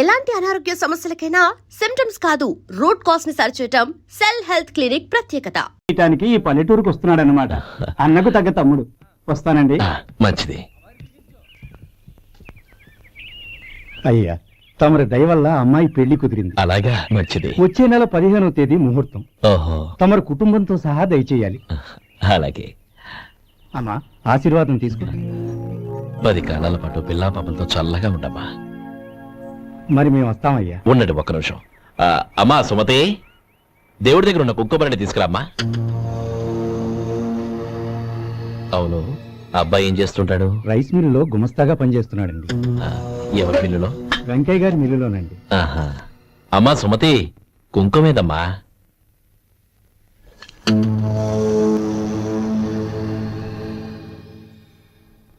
ఎలాంటి అనారోగ్య సమస్యలకైనా సిమ్టమ్స్ కాదు రూట్ కాజ్ ని సరిచేయటం సెల్ హెల్త్ క్లినిక్ ప్రత్యేకత. ఈ పల్లెటూరుకు వస్తున్నాడన్నమాట. అన్నకు తగ్గ తమ్ముడు. వస్తానండి. మంచిది. అయ్యా, తమరి దయ వల్ల అమ్మాయి పెళ్లి కుదిరింది. అలాగా, మంచిది. వచ్చే నెల 15వ తేదీ ముహూర్తం. ఓహో, తమరి కుటుంబంతో సహా దయచేయాలి. అలాగే. అమ్మా, ఆశీర్వాదం తీసుకురా. 10 కాలాల పాటు పిల్లా పాపంతో చల్లగా ఉండమ్మా. మరి మేము వస్తామయ్యా. ఉండండి ఒక్క నిమిషం. అమ్మా సుమతి, దేవుడి దగ్గర ఉన్న కుక్కబరిని తీసుకురామ్మా. అవును, అబ్బాయి ఏం చేస్తుంటాడు? రైస్ మిల్లులో గుమస్తాగా పనిచేస్తున్నాడండి. ఎవరి మిల్లులో? వెంకయ్య గారి మిల్లులోనండి. ఆహా. అమ్మా సుమతి, కుంకుమేదమ్మా?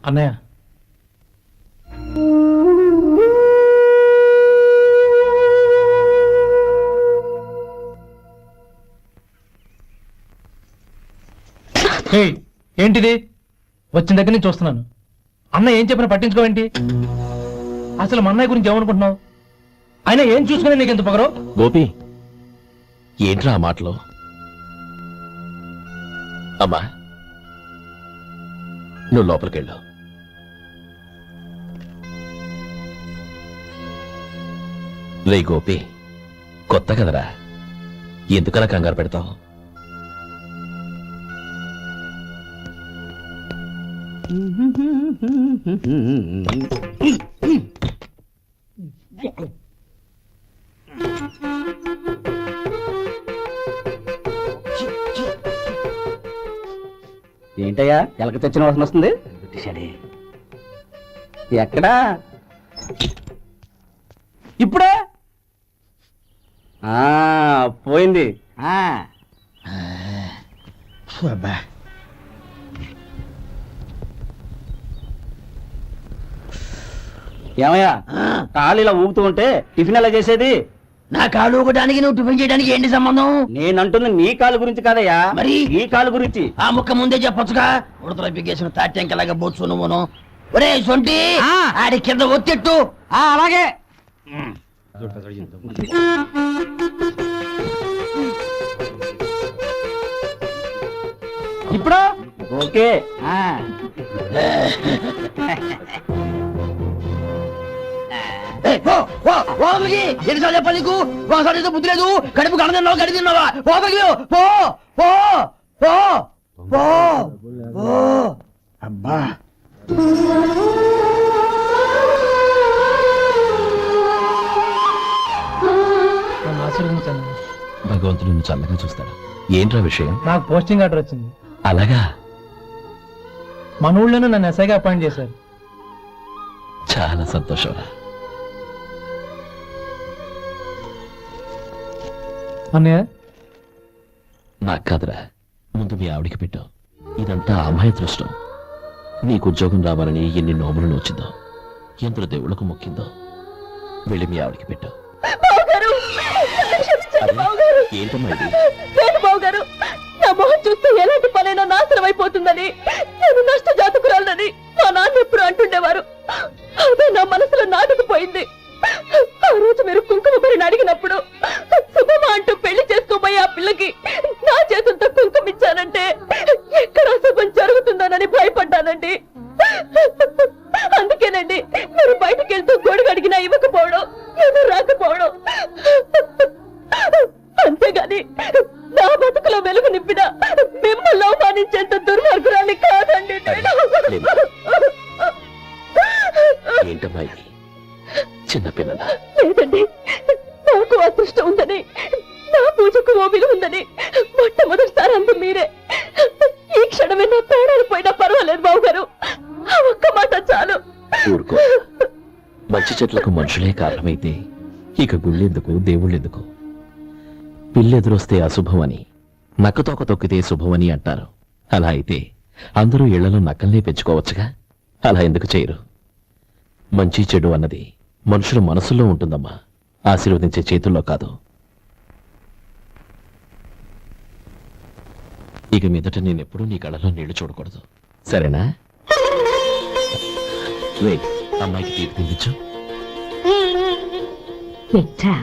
అన్నయ్య, ఏంటిది? వచ్చిన దగ్గర నుంచి చూస్తున్నాను. అన్న ఏం చెప్పినా పట్టించుకోవేంటి? అసలు మా అన్నయ్య గురించి ఏమనుకుంటున్నావు? ఆయన ఏం చూసుకునే నీకు ఎంత పొగరు? గోపి, ఏంట్రా ఆ మాటలు? అమ్మా, నువ్వు లోపలికెళ్ళు. రే గోపి, కొత్త కదరా, ఎందుకలా కంగారు పెడతావు? ఏంటయ్యా, ఎలక తెచ్చిన వాసన వస్తుంది? ఎక్కడా? ఇప్పుడే పోయింది. ఏమయ్యా, కాలు ఇలా ఊగుతూ ఉంటే టిఫిన్ ఎలా చేసేది? నా కాలు ఊగడానికి నువ్వు టిఫిన్ చేయడానికి ఏంటి సంబంధం? నేనంటుంది నీ కాలు గురించి కాదయ్యా, మరి ఈ కాలు గురించి. ఆ ముక్క ముందే చెప్పొచ్చుగా. ఉడతలో పిగేసిన తాట్యంకలాగా బొచ్చు నువ్వును. ఒరే సొంటి, ఆడి కింద ఒత్తెట్టు. అలాగే. ఇప్పుడు ఓకే. ఎన్నిసార్లు చెప్పాలి నీకు? ఒకసారి బుద్ధి లేదు. కడుపు గడ తిన్నావు, గడి తిన్నావా? అబ్బా, నన్ను ఆశీర్వదించాను. భగవంతుడు నిన్ను చల్లగా చూస్తాడు. ఏంట్రా విషయం? నాకు పోస్టింగ్ ఆర్డర్ వచ్చింది. అలాగా? మన ఊళ్ళోనే నన్ను ఎస్ఐగా అపాయింట్ చేశారు. చాలా సంతోషం. అన్నయ్య, నాకు కాదురా, ముందు మీ ఆవిడికి పెట్టు. ఇదంతా అమ్మాయి దృష్టం. నీకు ఉద్యోగం రావాలని ఎన్ని నోములు నోచిందో, ఎందరో దేవుళ్ళకు మొక్కిందో. వెళ్ళి మీ ఆవిడికి పెట్టు. ఏంటమ్మా ఇది? బావగారు, నా మొహం చూస్తే ఎలాంటి పనైనా నాశనం అయిపోతుందని, నేను నష్ట జాతకురాలని మా నాన్న ఎప్పుడు అంటుండేవారు. అదే నా మనసులో నాటుకుపోయింది. ఆ రోజు మీరు కుంకుమ భరిని అడిగినప్పుడు శుభమా అంటూ పెళ్లి చేసుకోబోయే ఆ పిల్లకి నా చేతులతో కుంకుమ ఇచ్చానంటే ఎక్కడ అశుభం జరుగుతుందోనని భయపడ్డానండి. అందుకేనండి మీరు బయటకు వెళ్తూ గొడుగు అడిగినా ఇవ్వకపోవడం, ఎదురు రాకపోవడం. అంతేగాని నా బతుకులో వెలుగు నింపిన మిమ్మల్ని అవమానించేంత దుర్మార్గురాలి కాదండి. ఏంటమ్మా ఇది? చిన్నపిల్లల లేదండి, నాకు అదృష్టం ఉందని, నా పూజకు ఓ విలువ ఉందని మొట్టమొదటిసారి అంది మీరే. ఈ క్షణమే నా ప్రాణాలు పోయినా పర్వాలేదు బావగారు, ఆ ఒక్క మాట చాలు. ఊరుకో. మంచి చెట్లకు మనుషులే కారణమైతే ఇక గుళ్ళెందుకు, దేవుళ్ళెందుకు? పిల్లెదురొస్తే అశుభమని, నక్కతోక తొక్కితే శుభమని అంటారు. అలా అయితే అందరూ ఇళ్లలో నక్కల్నే పెంచుకోవచ్చుగా. అలా ఎందుకు చేయరు? మంచి చెడు అన్నది మనుషుల మనసుల్లో ఉంటుందమ్మా, ఆశీర్వదించే చేతుల్లో కాదు. ఇక మీదట నేనెప్పుడూ నీ కళ్ళలో నీళ్లు చూడకూడదు, సరేనా? అమ్మాయికి తీర్పు తినిపించు. ఎట్రా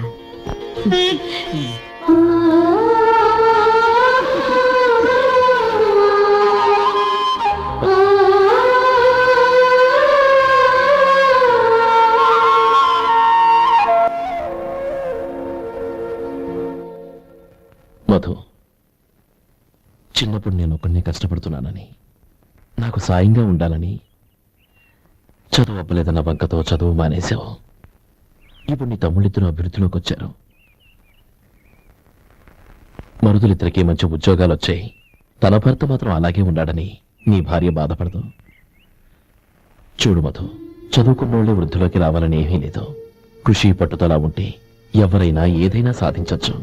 మధు, చిన్నప్పుడు నేను ఒకడినే కష్టపడుతున్నానని, నాకు సాయంగా ఉండాలని చదువు అవ్వలేదన్న వంకతో చదువు మానేశావు. ఇప్పుడు నీ తమ్ముళ్ళిద్దరూ అభివృద్ధిలోకి వచ్చారు. మరుదులిద్దరికీ మంచి ఉద్యోగాలు వచ్చాయి. తన భర్త మాత్రం అలాగే ఉన్నాడని నీ భార్య బాధపడదు. చూడు మధు, చదువుకున్నోళ్లే వృద్ధిలోకి రావాలని ఏమీ లేదు. కృషి పట్టుదల ఉంటే ఎవరైనా ఏదైనా సాధించొచ్చు.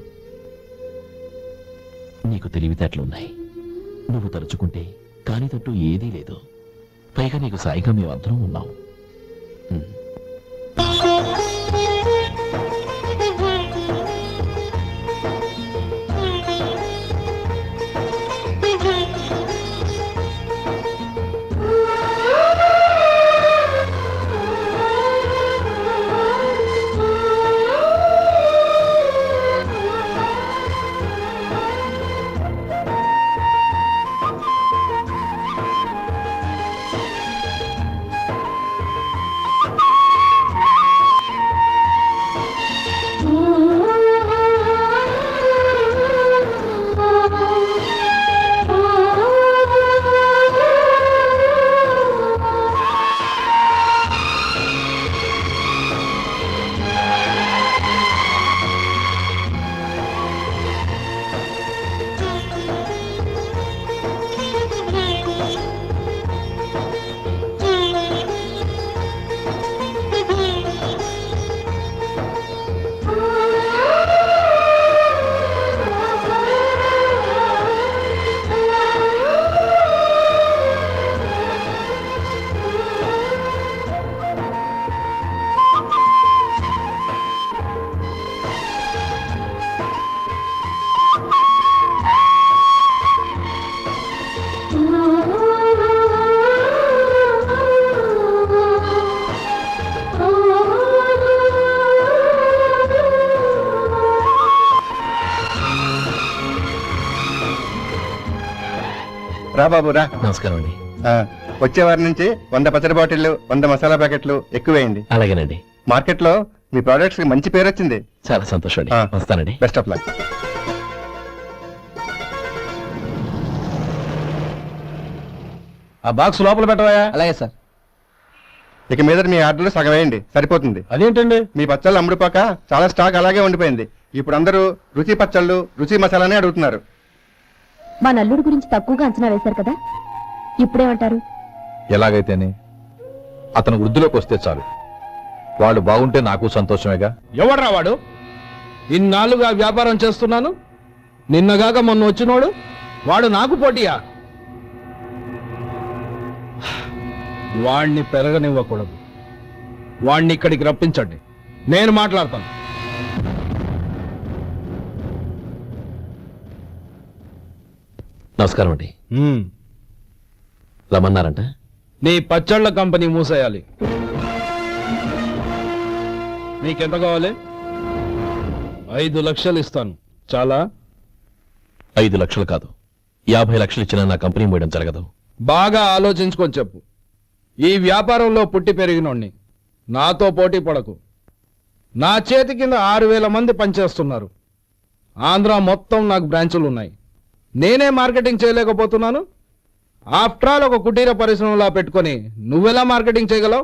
నీకు తెలివితేటలున్నాయి. నువ్వు తలుచుకుంటే కాని తట్టు ఏదీ లేదు. పైగా నీకు సాయిగా మేమందరం ఉన్నాం. రా బాబు రా. నమస్కారం అండి. వచ్చే వారి నుంచి 100 పచ్చడి బాటిళ్లు 100 మసాలా ప్యాకెట్లు ఎక్కువేయండి. అలాగేనండి. మార్కెట్ లో మీ ప్రోడక్ట్స్ కి మంచి పేరు వచ్చింది. చాలా సంతోషం అండి. వస్తానండి. Best of luck. ఆ బాక్స్ లోపల పెట్టవా? అలాగే సార్. ఇక మీద మీ ఆర్డర్లు సగం వేయండి, సరిపోతుంది. అదేంటండి? మీ పచ్చళ్ళు అమ్ముడుపోక చాలా స్టాక్ అలాగే ఉండిపోయింది. ఇప్పుడు అందరూ రుచి పచ్చళ్ళు రుచి మసాలానే అడుగుతున్నారు. మా నల్లుడి గురించి తక్కువగా అంచనా వేశారు కదా, ఇప్పుడేమంటారు? ఎలాగైతేనే అతను వృద్ధిలోకి వస్తే చాలు. వాడు బాగుంటే నాకు సంతోషమేగా. ఎవడ్రా వాడు? ఇన్నాళ్ళుగా వ్యాపారం చేస్తున్నాను, నిన్నగాక మొన్న వచ్చినోడు వాడు నాకు పోటీయా? వాణ్ణి పెరగనివ్వకూడదు. వాణ్ణి ఇక్కడికి రప్పించండి, నేను మాట్లాడతాను. నమస్కారం అండి. రమ్మన్నారంట? నీ పచ్చళ్ళ కంపెనీ మూసేయాలి. నీకెంత కావాలి? 5 లక్షలు ఇస్తాను. చాలా? 5 లక్షలు కాదు, 50 లక్షలు ఇచ్చినా నా కంపెనీ మూయడం జరగదు. బాగా ఆలోచించుకొని చెప్పు. ఈ వ్యాపారంలో పుట్టి పెరిగినోణ్ణి, నాతో పోటీ పడకు. నా చేతి కింద 6,000 మంది పనిచేస్తున్నారు. ఆంధ్ర మొత్తం నాకు బ్రాంచులు ఉన్నాయి. నేనే మార్కెటింగ్ చేయలేకపోతున్నాను. ఆఫ్టర్ ఆల్ ఒక కుటీర పరిశ్రమలా పెట్టుకొని నువ్వెలా మార్కెటింగ్ చేయగలవు?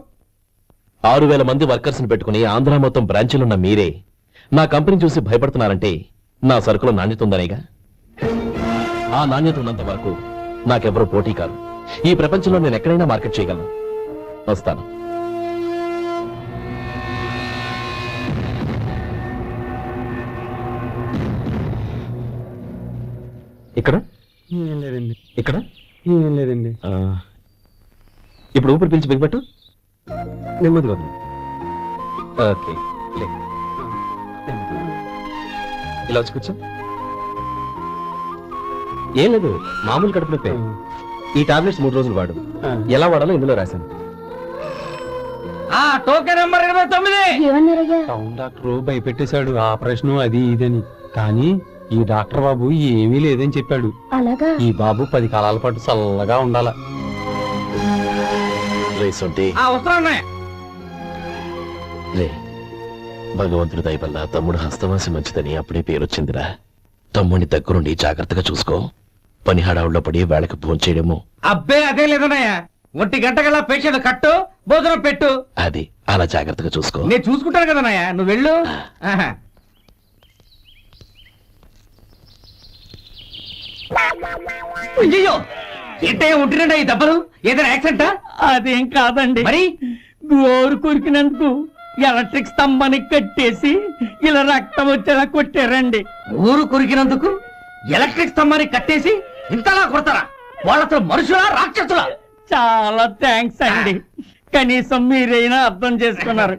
6,000 మంది వర్కర్స్ని పెట్టుకుని ఆంధ్ర మొత్తం బ్రాంచీలున్న మీరే నా కంపెనీ చూసి భయపడుతున్నారంటే నా సరుకులో నాణ్యత ఉందనేగా. ఆ నాణ్యత ఉన్నంత వరకు నాకెవరూ పోటీ కాదు. ఈ ప్రపంచంలో నేను ఎక్కడైనా మార్కెట్ చేయగలను. వస్తాను. ఇక్కడ లేదండి, ఇక్కడ లేదండి. ఇప్పుడు ఊపిరి పిలిచి బిగ్బట్టు. నెమ్మదిగా వదలండి. ఓకే, ఇలా వచ్చి కూర్చో. ఏం లేదు, మామూలు కడుపు నొప్పే. ఈ టాబ్లెట్స్ 3 రోజులు వాడు. ఎలా వాడాలో ఇందులో రాశాను. Token number 29. ఏమన్నారయ్యా? టౌన్ డాక్టర్ భయపెట్టేశాడు ఆపరేషన్ అది ఇదని. కానీ ఈ డాక్టర్ బాబు ఏమీ లేదని చెప్పాడు. అలాగా? ఈ బాబు 10 కాలాల పాటు చల్లగా ఉండాల. రేసొంటి వస్తున్నాయి. లే, భగవంతుడి దయ వల్ల తమ్ముడు హస్తవాసి మంచిదని అప్పుడే పేరొచ్చిందిరా. తమ్ముడిని దగ్గరుండి జాగ్రత్తగా చూసుకో. పని హడావుల్లో పడి వేళకి భోంచేయడము. అబ్బే అదే లేదన్నయ్య. 1 గంటకల్లా పేషెంట్ కట్టు, భోజనం పెట్టు. అది అలా జాగ్రత్తగా చూసుకో. నేను చూసుకుంటాను కదన్నయ్య, నువ్వు వెళ్ళు. ఆహా. అయ్యో, ఏంటయ్యా ఉంటున్నాడా ఈ దెబ్బలు? ఏదైనా యాక్సిడెంటా? అదేం కాదండి, మరి గోరు కొరికినందుకు ఎలక్ట్రిక్ స్తంభానికి కట్టేసి ఇలా రక్తం వచ్చేలా కొట్టారండి. ఊరు కొరికినందుకు ఎలక్ట్రిక్ స్తంభాన్ని కట్టేసి ఇంతలా కొడతారా? వాళ్ళతో మనుషులా రాక్షసులా? చాలా థ్యాంక్స్ అండి, కనీసం మీరైనా అర్థం చేసుకున్నారు.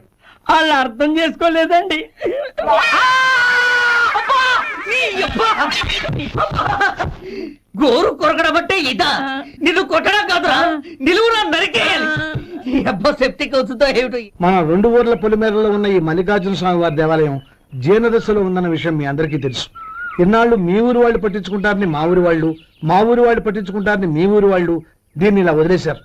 వాళ్ళు అర్థం చేసుకోలేదండి. గోరు కొరకడం అంటే ఇదా? నిన్ను కొట్టడం కాదురా, నిలువురా నరికేయాలి. ఈ అబ్బా సెప్టిక్ అవుతుందో ఏమిటో. మన 2 ఊర్ల పొలిమేరలో ఉన్న ఈ మల్లికార్జున స్వామి వారి దేవాలయం జీర్ణదశలో ఉందన్న విషయం మీ అందరికీ తెలుసు. ఇన్నాళ్ళు మీ ఊరు వాళ్ళు పట్టించుకుంటారని మా ఊరి వాళ్ళు, మా ఊరి వాళ్ళు పట్టించుకుంటారని మీ ఊరి వాళ్ళు దీన్ని ఇలా వదిలేశారు.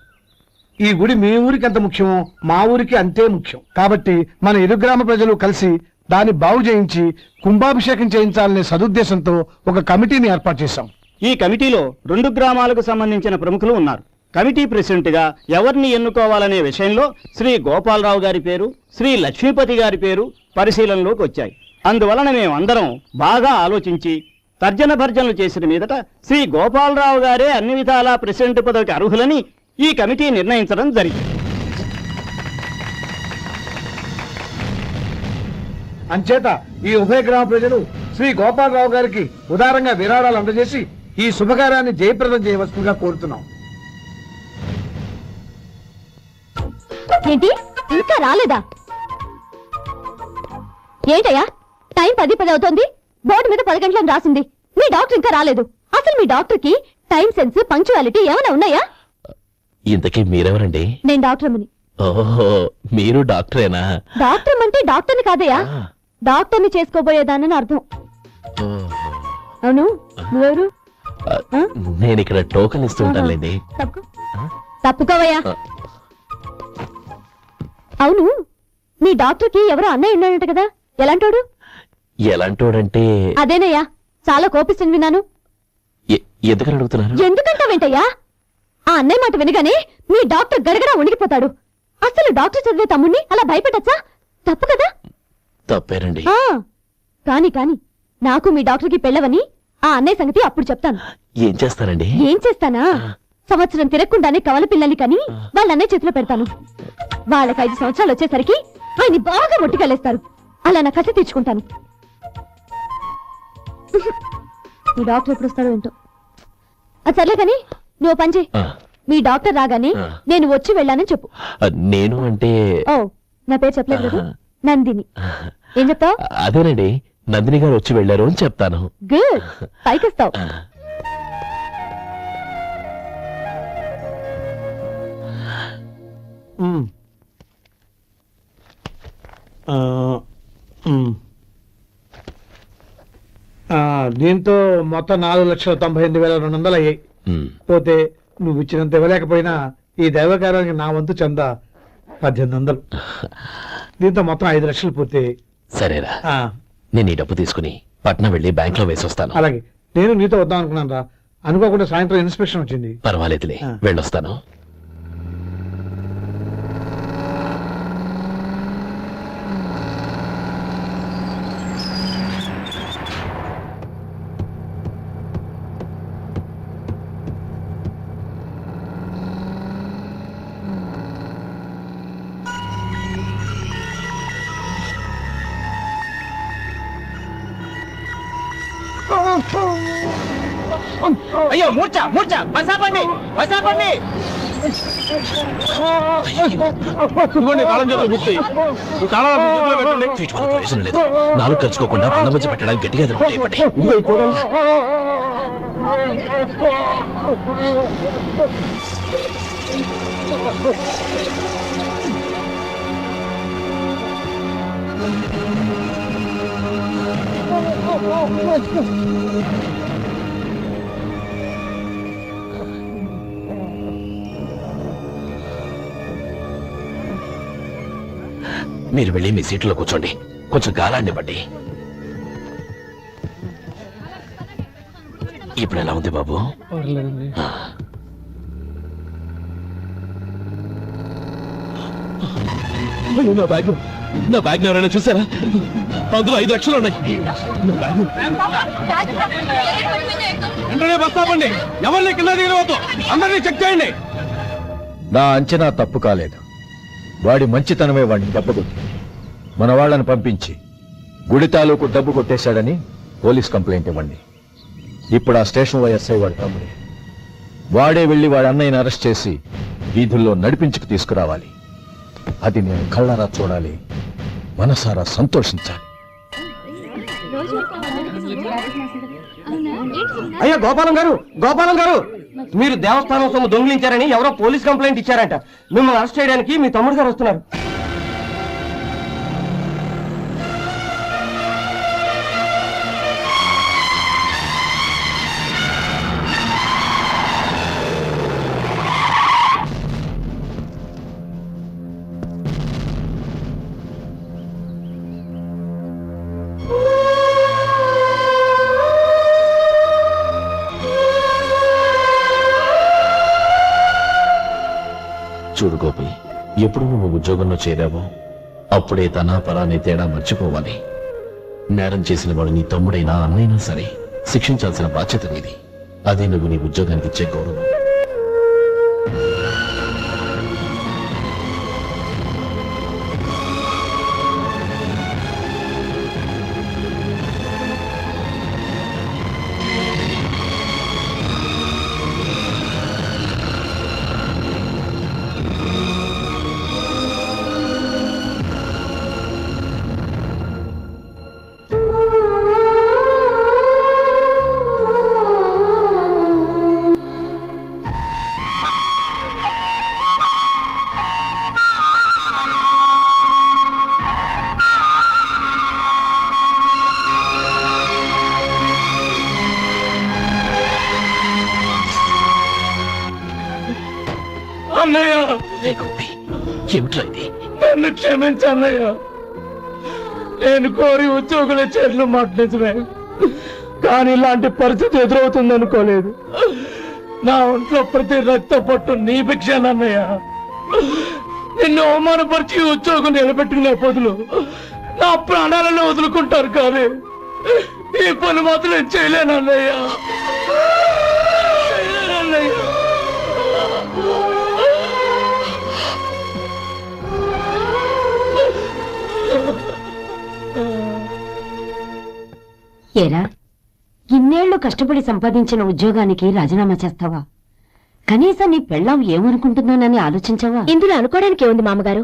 ఈ గుడి మీ ఊరికి ఎంత ముఖ్యమో మా ఊరికి అంతే ముఖ్యం. కాబట్టి మన ఇరు గ్రామ ప్రజలు కలిసి దాన్ని బాగు చేయించి కుంభాభిషేకం చేయించాలనే సదుద్దేశంతో ఒక కమిటీని ఏర్పాటు చేశాం. ఈ కమిటీలో 2 గ్రామాలకు సంబంధించిన ప్రముఖులు ఉన్నారు. కమిటీ ప్రెసిడెంట్ గా ఎవరిని ఎన్నుకోవాలనే విషయంలో శ్రీ గోపాలరావు గారి పేరు, శ్రీ లక్ష్మీపతి గారి పేరు పరిశీలనలోకి వచ్చాయి. అందువలన మేమందరం బాగా ఆలోచించి తర్జన భర్జనలు చేసిన మీదట శ్రీ గోపాలరావు గారే అన్ని విధాలా ప్రెసిడెంట్ పదవికి అర్హులని ఈ కమిటీ నిర్ణయించడం జరిగింది. అంచేత ఈ ఉభయ గ్రామ ప్రజలు శ్రీ గోపాలరావు గారికి ఉదారంగా విరాళాలు అందజేసి ఈ శుభకార్యాన్ని జయప్రదం చేయవలసిందిగా కోరుతున్నాం. ఏంటి ఇంకా రాలేదా? ఏంటయ్యా, టైం 10 అవుతోంది. బోర్డు మీద 10 గంటలను రాసింది. మీ డాక్టర్ ఇంకా రాలేదు. అసలు మీ డాక్టర్ కి టైం సెన్స్, పంక్చువాలిటీ ఏమైనా ఉన్నాయా? ఇంతకీ మీరెవరండి? నేను డాక్టర్ అమ్మని. ఓహో, మీరు డాక్టరేనా? డాక్టర్ అంటే డాక్టర్ని కాదయ్యా, డాక్టర్ని చేసుకోబోయేదానని అర్థం. అవును, నువ్వెవరు? నేను ఇక్కడ టోకెన్ ఇస్తుంటానులేండి. తప్పుకోవయ్యా. అవును, మీ డాక్టర్ కి ఎవరో అన్నయ్య ఉన్నాడంట కదా, ఎలాంటోడు? ఎలాంటోడంటే అదేనయ్యా, చాలా కోపిస్తుంది విన్నాను. ఎందుకని అడుగుతున్నారు? ఎందుకంటావేంటయ్యా? ఆ అన్నయ్య మాట వినగానే మీ డాక్టర్ గడగడా ఉణిగిపోతాడు. అసలు డాక్టర్ చదివే తమ్ముణ్ణి అలా భయపెట్టచ్చా? తప్పు కదా? తప్పేనండి. కాని కాని నాకు మీ డాక్టర్కి పెళ్ళవని ఆ అన్నయ్య సంగతి అప్పుడు చెప్తాను. ఏం చేస్తారండి? ఏం చేస్తానా, సంవత్సరం తిరగకుండానే కవల పిల్లల్ని కని వాళ్ళ అన్నయ్య చేతిలో పెడతాను. వాళ్ళకి 5 సంవత్సరాలు వచ్చేసరికి ఆయన్ని బాగా మొట్టికెళ్ళేస్తారు. అలా నా కసి తీర్చుకుంటాను. మీ డాక్టర్ ఎప్పుడు వస్తాడో ఏంటో. అది సర్లే కానీ నువ్వు పని చేయి. మీ డాక్టర్ రాగానే నేను వచ్చి వెళ్ళానని చెప్పు. నేను అంటే ఓ, నా పేరు చెప్పలేదు కదా, నందిని. ఏం చెప్తావు? అదేనండి, నందిని గారు వచ్చి వెళ్ళారు అని చెప్తాను. గుడ్, పైకొస్తావు. దీంతో మొత్తం 4,98,200 అయ్యాయి. పోతే నువ్వు ఇచ్చినంత ఇవ్వలేకపోయినా ఈ దైవకార్యానికి నా వంతు చందా 1800. దీంతో మొత్తం 5 లక్షలు పూర్తయ్యాయి. సరేరా, నేను ఈ డబ్బు తీసుకుని పట్నం వెళ్ళి బ్యాంక్ లో వేసొస్తాను. అలాగే, నేను నీతో వద్దాం అనుకున్నాను రా, అనుకోకుండా సాయంత్రం ఇన్స్పెక్షన్ వచ్చింది. పర్వాలేదులే, వెళ్ళొస్తాను. అయ్యో, మూర్చ మూర్చ, బసాపండి బసాపండి. ప్రయోజనం లేదు. 4 కలుసుకోకుండా పళ్ళ మధ్య పెట్టడానికి గట్టిగా ఎదురుపడి. మీరు వెళ్ళి మీ సీట్లో కూర్చోండి, కొంచెం గాలాన్ని బట్టి. ఇప్పుడు ఎలా ఉంది బాబు? ఆ. అయ్యో, నా బ్యాగ్ ఎవరైనా చూసారా? అందులో 5 లక్షలు ఉన్నాయి. వెంటనే బస్తాపండి, ఎవరిని కింద దిగవద్దు, అందరినీ చెక్ చేయండి. నా అంచనా తప్పు కాలేదు. వాడి మంచితనమే వాడిని దెబ్బకొట్టి మన వాళ్ళని పంపించి గుడి తాలూకు డబ్బు కొట్టేశాడని పోలీస్ కంప్లైంట్ ఇవ్వండి. ఇప్పుడు ఆ స్టేషన్ ఎస్ఐ వాడి తమ్ముడే. వాడే వెళ్లి వాడి అన్నయ్యని అరెస్ట్ చేసి వీధుల్లో నడిపించుకు తీసుకురావాలి. అది నేను కళ్ళారా చూడాలి, మనసారా సంతోషించాలి. అయ్యా గోపాలం గారు, మీరు దేవస్థానం సొమ్ము దొంగిలించారని ఎవరో పోలీస్ కంప్లైంట్ ఇచ్చారంట. మిమ్మల్ని అరెస్ట్ చేయడానికి మీ తమ్ముడు గారు వస్తున్నారు. చూడు గోపి, ఎప్పుడు నువ్వు ఉద్యోగంలో చేరావో అప్పుడే తన పరాని తేడా మర్చిపోవాలి. నేరం చేసిన వాడు నీ తమ్ముడైనా అన్నైనా సరే శిక్షించాల్సిన బాధ్యత నీది. అదే నువ్వు నీ ఉద్యోగానికి ఇచ్చే గౌరవం. అన్నయ్య, ఏమిట్రా ఇది? నన్ను క్షమించు అన్నయ్య. నేను కోరి ఉద్యోగుల చేతులు మాట్లాడమే, కానీ ఇలాంటి పరిస్థితి ఎదురవుతుంది అనుకోలేదు. నా ఒంట్లో ప్రతి రక్త పట్టు నీ భిక్షానన్నయ్య. నిన్ను అవమానపరిచి ఉద్యోగం నిలబెట్టుకునే బదులు నా ప్రాణాలను వదులుకుంటారు, కానీ ఈ పని మాత్రం నేను చేయలేనన్నయ్య. ఏరా, ఇన్నేళ్లు కష్టపడి సంపాదించిన ఉద్యోగానికి రాజీనామా చేస్తావా? కనీసం నీ పెళ్ళాం ఏమనుకుంటుందోనని ఆలోచించావా? ఇందులో అనుకోవడానికి ఏముంది మామగారు?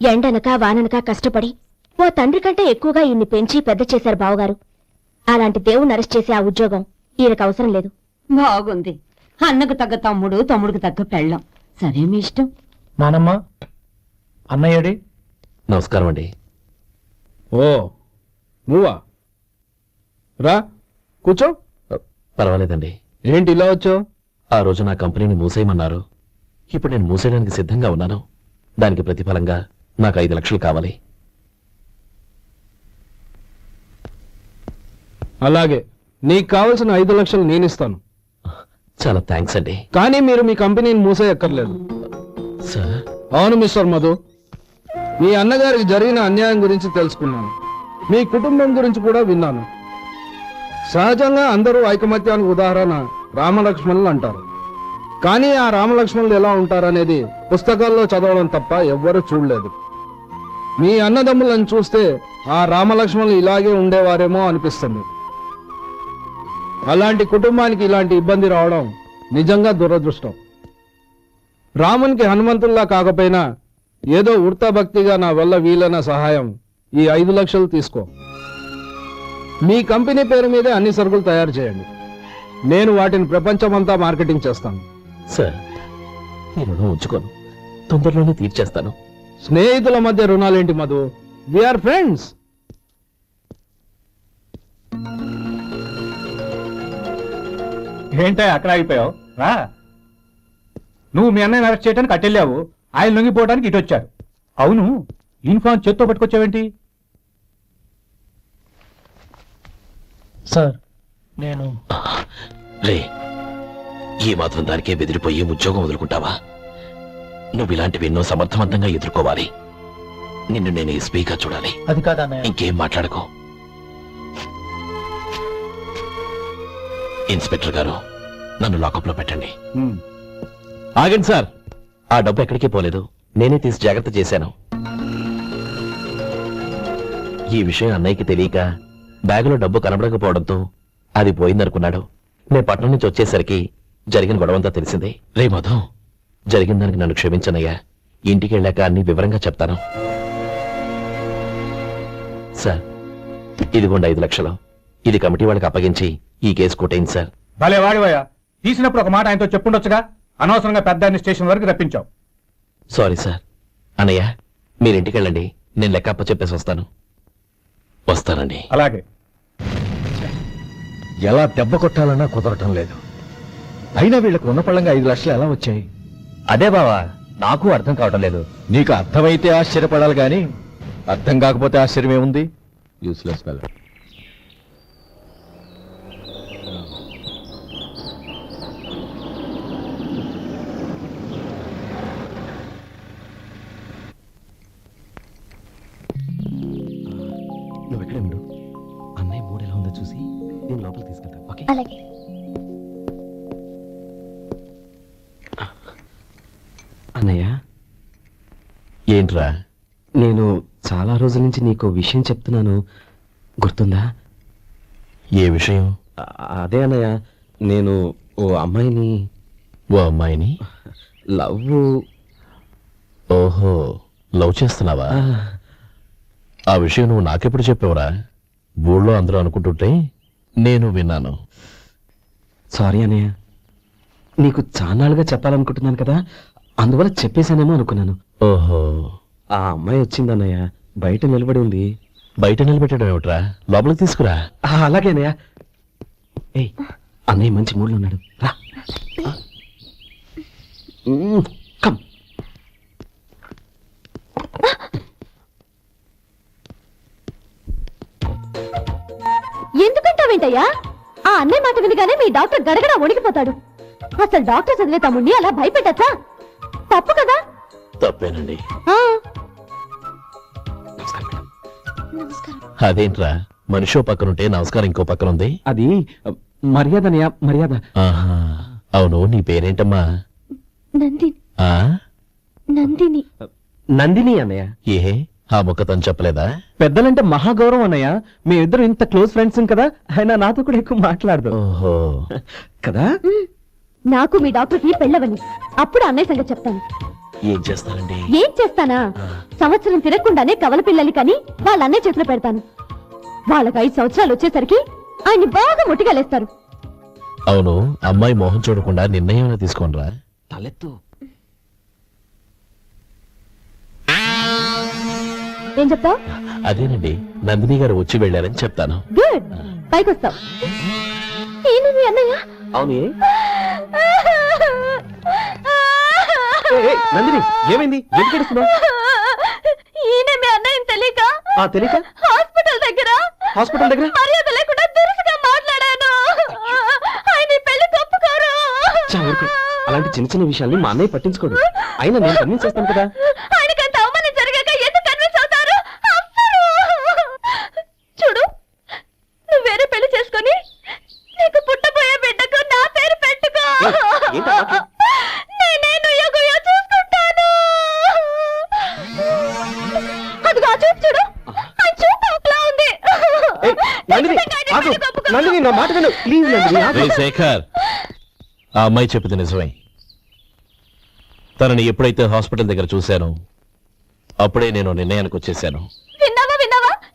ఎండనక వాననక కష్టపడి ఓ తండ్రి కంటే ఎక్కువగా ఈయన్ని పెంచి పెద్ద చేశారు బావగారు. అలాంటి దేవుణ్ణి అరెస్ట్ చేసే ఆ ఉద్యోగం ఈయనకు అవసరం లేదు. బాగుంది. అన్నకు తగ్గ తమ్ముడు, తమ్ముడికి తగ్గ పెళ్ళాం. సరే, మీ ఇష్టం. నానమ్మ, అన్నయ్యడి. నమస్కారం అండి. ఓ నువ్వా? రా కూర్చో. పర్వాలేదండి. ఏంటి ఇలా వచ్చావు? ఆ రోజు నా కంపెనీని మూసేయమన్నారు. ఇప్పుడు నేను మూసేయడానికి సిద్ధంగా ఉన్నాను. దానికి ప్రతిఫలంగా నాకు 5 లక్షలు కావాలి. అలాగే, నీకు కావలసిన 5 లక్షలు నేను ఇస్తాను. చాలా థ్యాంక్స్ అండి. కానీ మీరు మీ కంపెనీని మూసేయక్కర్లేదు. సార్? అవును మిస్టర్ మధు, మీ అన్నగారికి జరిగిన అన్యాయం గురించి తెలుసుకున్నాను. మీ కుటుంబం గురించి కూడా విన్నాను. సహజంగా అందరూ ఐకమత్యానికి ఉదాహరణ రామలక్ష్మణులు అంటారు. కానీ ఆ రామలక్ష్మణులు ఎలా ఉంటారనేది పుస్తకాల్లో చదవడం తప్ప ఎవ్వరూ చూడలేదు. మీ అన్నదమ్ములను చూస్తే ఆ రామలక్ష్మణులు ఇలాగే ఉండేవారేమో అనిపిస్తుంది. అలాంటి కుటుంబానికి ఇలాంటి ఇబ్బంది రావడం నిజంగా దురదృష్టం. రామునికి హనుమంతుల్లా కాకపోయినా ఏదో ఉడతాభక్తిగా నా వల్ల వీలైన సహాయం ఈ 5 లక్షలు తీసుకో. మీ కంపెనీ పేరు మీదే అన్ని సరుకులు తయారు చేయండి. నేను వాటిని ప్రపంచమంతా మార్కెటింగ్ చేస్తాను. సార్, ఈ రుణం ఉంచుకోను, తొందరలోనే తీర్చేస్తాను. స్నేహితుల మధ్య రుణాలేంటి మధు? We are friends. ఏంటో అక్కడ ఆగిపోయావు రా. నువ్వు మీ అన్నయ్యని అరెస్ట్ చేయడానికి అట్టెళ్ళావు, ఆయన లొంగిపోవడానికి ఇటు వచ్చారు. అవును, యూనిఫామ్ చేత్తో పట్టుకొచ్చావేంటి? సార్ నేను రే, ఈ మాత్రం దానికే బెదిరిపోయి ఉద్యోగం వదులుకుంటావా? నువ్వు ఇలాంటివి ఎన్నో సమర్థవంతంగా ఎదుర్కోవాలి. నిన్ను నేను ఎస్పీగా చూడాలి. అది కాదన్నయ్య. ఇంకేం మాట్లాడుకో. ఇన్స్పెక్టర్ గారు, నన్ను లాకప్లో పెట్టండి. ఆగండి సార్, ఆ డబ్బు ఎక్కడికి పోలేదు, నేనే తీసి జాగ్రత్త చేశాను. ఈ విషయం అన్నయ్యకి తెలియక బ్యాగులో డబ్బు కనబడకపోవడంతో అది పోయిందనుకున్నాడు. నేను పట్నం నుంచి వచ్చేసరికి జరిగిన గొడవంతా తెలిసిందే. రే మధు, జరిగిన దానికి నన్ను క్షమించనయ్యా. ఇంటికి వెళ్ళాక అన్ని వివరంగా చెప్తాను. సార్, ఇదిగోండి 5 లక్షలు. ఇది కమిటీ వాళ్ళకి అప్పగించి ఈ కేసు కొట్టేయండి సార్. భలే వాడివయ్యా, తీసినప్పుడు ఒక మాట ఆయనతో చెప్పుండొచ్చుగా. అనవసరంగా పెద్ద స్టేషన్ వరకు రప్పించావు. Sorry sir. అన్నయ్య, మీరు ఇంటికి వెళ్ళండి, నేను లెక్క అప్ప చెప్పేసి వస్తాను. వస్తానండి. అలాగే. ఎలా దెబ్బ కొట్టాలన్నా కుదరటం లేదు. అయినా వీళ్ళకు ఉన్న పళ్ళంగా 5 లక్షలు ఎలా వచ్చాయి? అదే బావా, నాకు అర్థం కావటం లేదు. నీకు అర్థమైతే ఆశ్చర్యపడాలి గాని అర్థం కాకపోతే ఆశ్చర్యం ఏముంది? Useless fellow. నువ్వు ఎక్కడే ఉండు, అన్నయ్య మూడు ఎలా ఉందో చూసి నేను లోపలికి తీసుకెళ్తాను. ఓకే? అలాగే. అన్నయ్య, ఏంట్రా? నేను చాలా రోజుల నుంచి నీకు విషయం చెప్తున్నాను, గుర్తుందా? ఏ విషయం? అదే అన్నయ్య, నేను ఓ అమ్మాయిని లవ్. ఓహో, లవ్ చేస్తున్నావా? ఆ విషయం నువ్వు నాకెప్పుడు చెప్పావురా? ఊళ్ళో అందరూ అనుకుంటుంటే నేను విన్నాను. సారీ అన్నయ్య, నీకు చాన్నాళ్ళుగా చెప్పాలనుకుంటున్నాను కదా, అందువల్ల చెప్పేశానేమో అనుకున్నాను. ఓహో, ఆ అమ్మాయి వచ్చిందన్నయ్య, బయట నిలబడి ఉంది. బయట నిలబెట్టడం ఏమిట్రా? లోపలికి తీసుకురా. అలాగే అన్నయ్య. ఏయ్, అన్నయ్య మంచి మూడ్లో ఉన్నాడు, రా. కమ్. ఎందుకంటావేంటయ్యా? ఆ అన్నయ్య మాట వినగానే మీ డాక్టర్ గడగడ వణికిపోతాడు. అసలు డాక్టర్ చదివే తమ్ముడిని అలా భయపెట్టచ్చా? తప్పు కదా? తప్పేనండి. ఆ. అదేంట్రా, మనిషో పక్కనుంటే నమస్కారం ఇంకో పక్కన ఉంది? అది మర్యాదనయ్య, మర్యాద. ఆహా, అవును, నీ పేరేంటమ్మా? నందిని. ఆ? నందిని. నందిని అన్నయ్య. ఏ, ఆ ముక్క తను చెప్పలేదా? పెద్దలంటే మహాగౌరవం అన్నయ్య. మీ ఇద్దరు ఇంత క్లోజ్ ఫ్రెండ్స్ కదా, ఆయన నాతో కూడా ఎక్కువ మాట్లాడదు. ఓహో, కదా? నాకు మీ డాక్టర్కి పెళ్ళవని, అప్పుడు అన్నయ్య సంగతి చెప్తాను. ఏం చేస్తానండి? ఏం చేస్తానా? సంవత్సరం తిరగకుండానే కవల పిల్లలు కని వాళ్ళ అన్నయ్య చేతిలో పెడతాను. వాళ్ళకి 5 సంవత్సరాలు వచ్చేసరికి ఆయన్ని బాగా ముట్టిగలేస్తారు. అవును, అమ్మాయి మోహం చూడకుండా నిర్ణయం తీసుకోనరా? తలెత్తు. ఏం చెప్తావు? అదేనండి, నందిని గారు వచ్చి వెళ్ళారని చెప్తాను. గుడ్, పైకొస్తావు. ఈయన మీ అన్నయ్య? అవును. నందిని, ఏమైంది? ఎందుకు ఏడుస్తున్నావ్? ఈయన మీ అన్నయ్యని తెలియక తెలియక హాస్పిటల్ దగ్గర మర్యాద లేకుండా దురుసుగా మాట్లాడాను. ఆయన ఈ పెళ్లి తప్పుకోరు. అలాంటి చిన్న చిన్న విషయాల్ని మా అన్నయ్య పట్టించుకోడు. అయినా నేను కన్విన్స్ చేస్తాను కదా. ఆయనకంత అవమానం జరిగాక ఎందుకు కన్విన్స్ అవుతారు? చూడు, నువ్వు వేరే పెళ్లి చేసుకొని నీకు పుట్టబోయే బిడ్డకు నా పేరు పెట్టుకో. నేనే నుయ్యగుయ్య చూసుకుంటాను. అదిగో ఆ చూపు చూడు, ఆ చూపు ఒకలా ఉంది. నందిని, నా మాట విను ప్లీజ్. నందిని, శేఖర్, ఆ అమ్మాయి చెప్పింది నిజమే. తనని ఎప్పుడైతే హాస్పిటల్ దగ్గర చూశానో అప్పుడే నేను నిర్ణయానికి వచ్చేసాను. విన్నావా?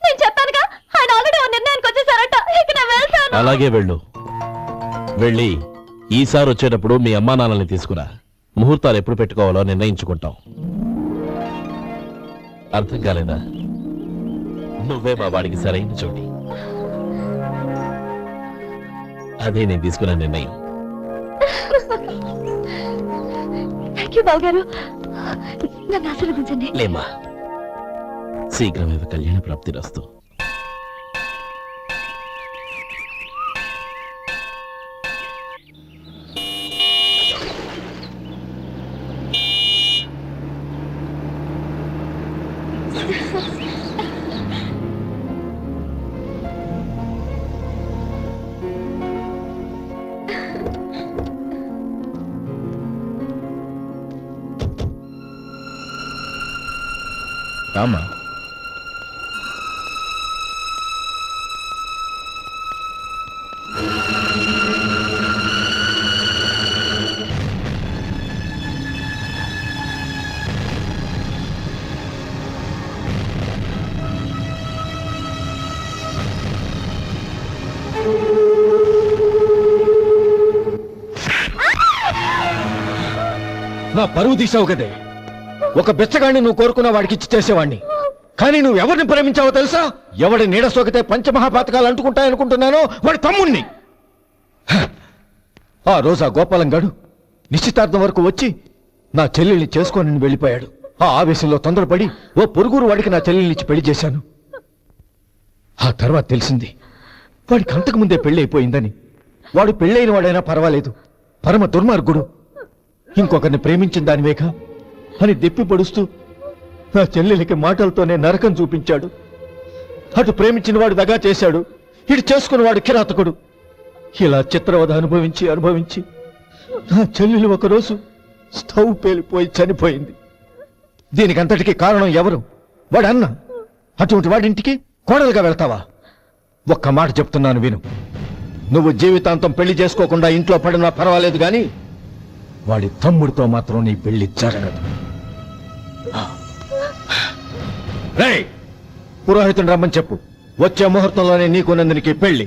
నేను చెప్పానుగా, ఆయన ఆల్రెడీ ఓ నిర్ణయానికి వచ్చేసారట. ఇక నేను వెళ్తాను. అలాగే వెళ్ళు. వెళ్ళి ఈసారి వచ్చేటప్పుడు మీ అమ్మా నాన్నల్ని తీసుకురా. ముహూర్తాలు ఎప్పుడు పెట్టుకోవాలో నిర్ణయించుకుంటాం. అర్థం కాలేదా? నువ్వే మా వాడికి సరైన చోటి. అదే నేను తీసుకున్న నిర్ణయం. థ్యాంక్ యూ బావగారు, నన్ను ఆశీర్వదించండి. లేమ్మా, శీఘ్రమేవ కళ్యాణ ప్రాప్తి రస్తు. రామా, నా పరువు తీసావు కదే. ఒక బెచ్చగాడిని నువ్వు కోరుకున్న వాడికి ఇచ్చి చేసేవాడిని. కానీ నువ్వు ఎవరిని ప్రేమించావో తెలుసా? ఎవడి నీడ సోకితే పంచమహాపాతకాలు అంటుకుంటాయనుకుంటున్నానో వాడి తమ్ముణ్ణి. ఆ రోజు ఆ గోపాలం గాడు నిశ్చితార్థం వరకు వచ్చి నా చెల్లెల్ని చేసుకోనని వెళ్ళిపోయాడు. ఆ ఆవేశంలో తొందరపడి ఓ పొరుగురు వాడికి నా చెల్లెల్నిచ్చి పెళ్లి చేశాను. ఆ తర్వాత తెలిసింది వాడికి అంతకు ముందే పెళ్లి అయిపోయిందని. వాడు పెళ్ళైన వాడైనా పర్వాలేదు, పరమ దుర్మార్గుడు. ఇంకొకరిని ప్రేమించిన దానివేగా అని దెప్పి పొడుస్తూ నా చెల్లెలికి మాటలతోనే నరకం చూపించాడు. అటు ప్రేమించిన వాడు దగా చేశాడు, ఇటు చేసుకున్నవాడు కిరాతకుడు. ఇలా చిత్రవద అనుభవించి నా చెల్లెలు ఒకరోజు స్టవ్ పేలిపోయి చనిపోయింది. దీనికంతటికీ కారణం ఎవరు? వాడు అన్న. అటువంటి వాడింటికి కోడలుగా వెళ్తావా? ఒక్క మాట చెప్తున్నాను విను. నువ్వు జీవితాంతం పెళ్లి చేసుకోకుండా ఇంట్లో పడినా పర్వాలేదు గాని వాడి తమ్ముడితో మాత్రం నీ పెళ్లి జరగదు. రేయ్, పురోహితుని రమ్మని చెప్పు. వచ్చే ముహూర్తంలోనే నీకు నందినికి పెళ్లి.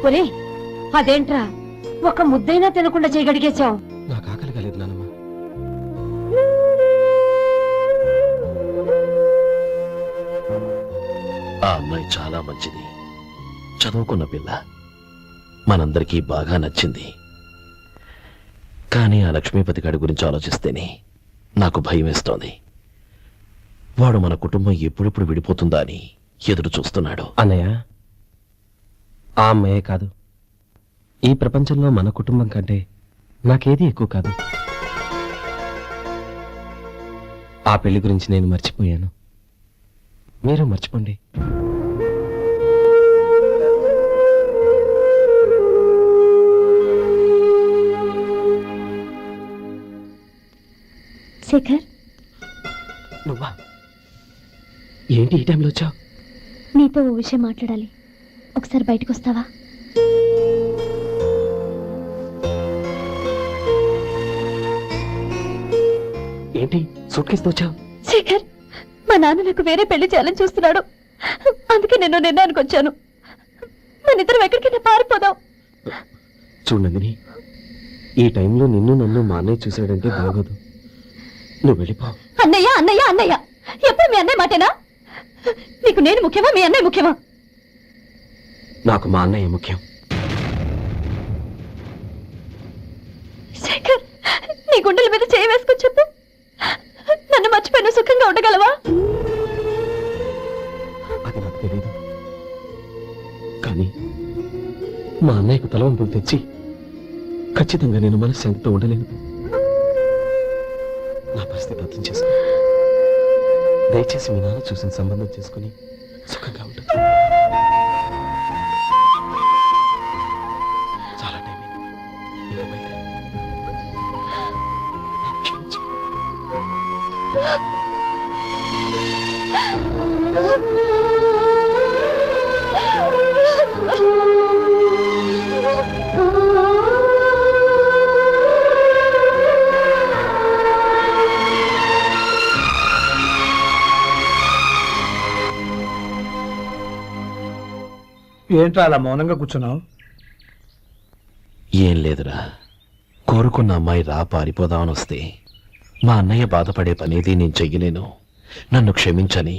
ఒరే, అదేంట్రా ఒక ముద్దైనా తినకుండా చేయగడిగేశావు? నాకు ఆకలి కాలేదు నానమ్మ. ఆ అమ్మాయి చాలా మంచిది, చదువుకున్న పిల్ల, మనందరికీ బాగా నచ్చింది. కానీ ఆ లక్ష్మీపతి గారి గురించి ఆలోచిస్తేనే నాకు భయం వేస్తోంది. వాడు మన కుటుంబం ఎప్పుడెప్పుడు విడిపోతుందా అని ఎదురు చూస్తున్నాడు. అన్నయ్య, ఆ అమ్మాయే కాదు, ఈ ప్రపంచంలో మన కుటుంబం కంటే నాకేది ఎక్కువ కాదు. ఆ పెళ్లి గురించి నేను మర్చిపోయాను, మీరు మర్చిపోండి. శేఖర్, నువ్వా? ఏంటి ఈ టైంలో వచ్చావు? నీతో ఓ విషయం మాట్లాడాలి. ఒకసారి బయటకు వస్తావా? ఏంటి సూట్ కేసుతో వచ్చావు? శేఖర్, మా నాన్న నాకు వేరే పెళ్లి చేయాలని చూస్తున్నాడు. అందుకే నేను నిర్ణయానికి వచ్చాను. మనిద్దరం ఎక్కడికైనా పారిపోదాం. చూడండి, ఈ టైంలో నిన్ను నన్ను మా అన్నయ్య చూశాడంటే బాగోదు. నువ్వు వెళ్ళిపో. అన్నయ్య అన్నయ్య అన్నయ్య, ఎప్పుడు మీ అన్నయ్య మాటేనా? నీకు నేను ముఖ్యమా, మీ అన్నయ్య ముఖ్యమా? నాకు మా అన్నయ్య ముఖ్యం. శేఖర్, నీ గుండెల మీద చేయి వేసుకొని చెప్పు, నన్ను మర్చిపోయిన సుఖంగా ఉండగలవా? అది నాకు తెలియదు, కానీ మా అన్నయ్యకు తలవంపులు తెచ్చి ఖచ్చితంగా నేను మనశ్శాంతితో ఉండలేను. నా పరిస్థితి అర్థం చేసుకో. దయచేసి మీ నాన్న చూసిన సంబంధం చేసుకుని సుఖంగా ఉంటుంది. చాలా టైం అయింది. ఇంకా బయట. క్షమించు. ఏంట్రా అలా మౌనంగా కూర్చున్నావు? ఏం లేదురా, కోరుకున్న అమ్మాయి రా పారిపోదామని వస్తే మా అన్నయ్య బాధపడే పనేది నేను చెయ్యలేను, నన్ను క్షమించని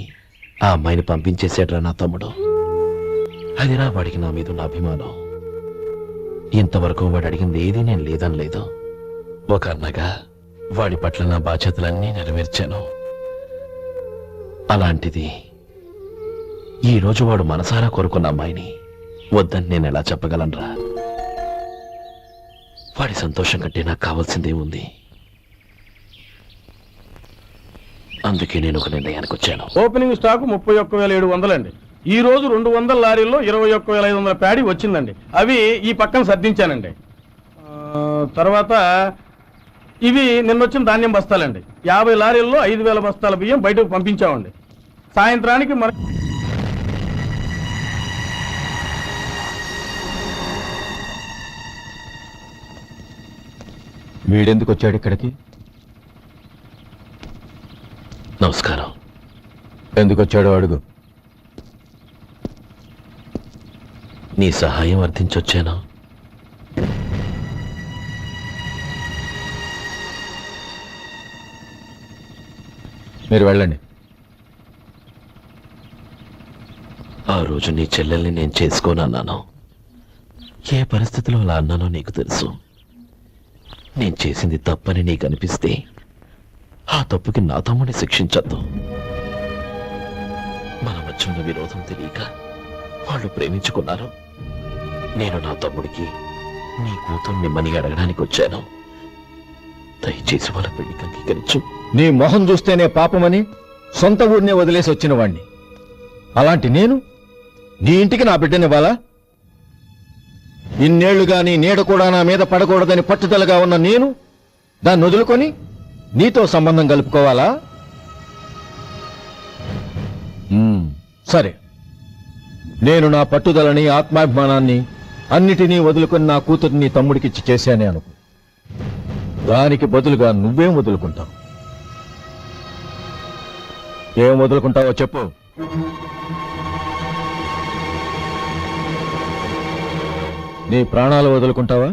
ఆ అమ్మాయిని పంపించేసాడ్రా నా తమ్ముడు. అదిరా వాడికి నా మీద ఉన్న అభిమానం. ఇంతవరకు వాడు అడిగింది ఏది నేను లేదనలేదు. ఒక అన్నగా వాడి పట్ల నా బాధ్యతలన్నీ నెరవేర్చాను. అలాంటిది ఈరోజు వాడు మనసారా కోరుకున్న అమ్మాయిని వద్దని నేను ఎలా చెప్పగలనురా? వాడి సంతోషం కంటే నాకు కావాల్సిందే ఉంది. అందుకే నేను ఒక నిర్ణయానికి వచ్చాను. ఓపెనింగ్ స్టాక్ 31,700 అండి. ఈ రోజు 200 లారీల్లో 21,500 ప్యాడీ వచ్చిందండి. అవి ఈ పక్కన సర్దించానండి. తర్వాత ఇవి నిన్నొచ్చిన ధాన్యం బస్తాలండి. 50 లారీల్లో 5,000 బస్తాల బియ్యం బయటకు పంపించామండి. సాయంత్రానికి మన వీడెందుకు వచ్చాడు ఇక్కడికి? నమస్కారం. ఎందుకు వచ్చాడో అడుగు. నీ సహాయం అర్థించొచ్చాను. మీరు వెళ్ళండి. ఆ రోజు నీ చెల్లెల్ని నేను చేసుకోనన్నాను. ఏ పరిస్థితిలో అలా అన్నానో నీకు తెలుసు. నేను చేసింది తప్పని నీకు అనిపిస్తే ఆ తప్పుకి నా తమ్ముడిని శిక్షించద్దు. మన మధ్య ఉన్న విరోధం తెలియక వాళ్ళు ప్రేమించుకున్నారు. నేను నా తమ్ముడికి నీ కూతుర్ని మని అడగడానికి వచ్చాను. దయచేసి వాళ్ళ పెళ్లికి అంగీకరించు. నీ మొహం చూస్తేనే పాపమని సొంత ఊరినే వదిలేసి వచ్చిన వాణ్ణి. అలాంటి నేను నీ ఇంటికి నా బిడ్డనివ్వాలా? ఇన్నేళ్లుగా నీ నీడ కూడా నా మీద పడకూడదని పట్టుదలగా ఉన్న నేను దాన్ని వదులుకొని నీతో సంబంధం కలుపుకోవాలా? సరే, నేను నా పట్టుదలని ఆత్మాభిమానాన్ని అన్నిటినీ వదులుకొని నా కూతుర్ని తమ్ముడికిచ్చి చేశానే అనుకో. దానికి బదులుగా నువ్వేం వదులుకుంటావు? ఏం వదులుకుంటావో చెప్పు. నీ ప్రాణాలు వదులుకుంటావా?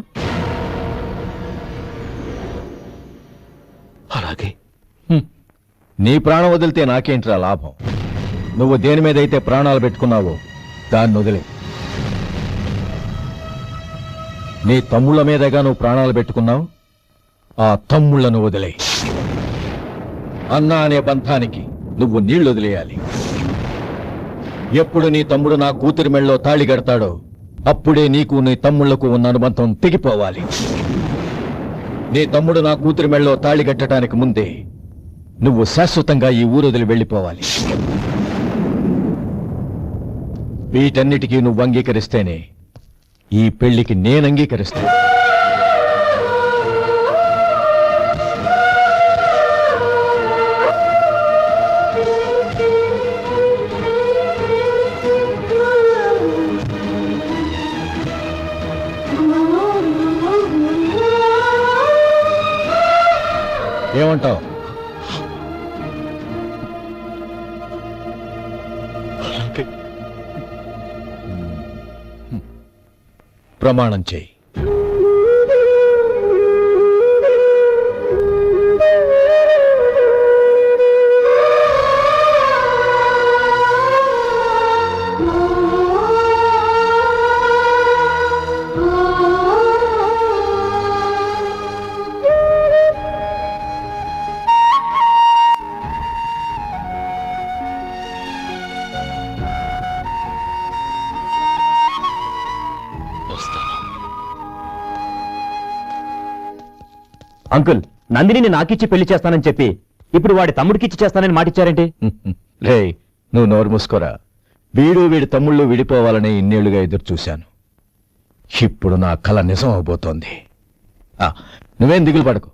అలాగే. నీ ప్రాణం వదిలితే నాకేంట్రా లాభం? నువ్వు దేని మీద అయితే ప్రాణాలు పెట్టుకున్నావో దాన్ని వదిలే. నీ తమ్ముళ్ళ మీదగా నువ్వు ప్రాణాలు పెట్టుకున్నావు, ఆ తమ్ముళ్లను వదిలే. అన్న అనే బంధానికి నువ్వు నీళ్లు వదిలేయాలి. ఎప్పుడు నీ తమ్ముడు నా కూతురి మెళ్ళలో తాళి కడతాడో అప్పుడే నీకు నీ తమ్ముళ్లకు ఉన్న అనుబంధం తెగిపోవాలి. నీ తమ్ముడు నా కూతురి మెళ్ళలో తాళి కట్టడానికి ముందే నువ్వు శాశ్వతంగా ఈ ఊరు వదిలి వెళ్ళిపోవాలి. వీటన్నిటికీ నువ్వు అంగీకరిస్తేనే ఈ పెళ్లికి నేను అంగీకరిస్తాను. ఏమంటావు? ప్రమాణం చేయి. అంకుల్, నందిని నాకిచ్చి పెళ్లి చేస్తానని చెప్పి ఇప్పుడు వాడి తమ్ముడికిచ్చి చేస్తానని మాటిచ్చారేంటి? రే, నువ్వు నోరు మూసుకోరా. వీడి తమ్ముళ్ళు విడిపోవాలని ఇన్నేళ్లుగా ఎదురు చూశాను. ఇప్పుడు నా కల నిజం అవబోతోంది. నువ్వేం దిగులు పడకు.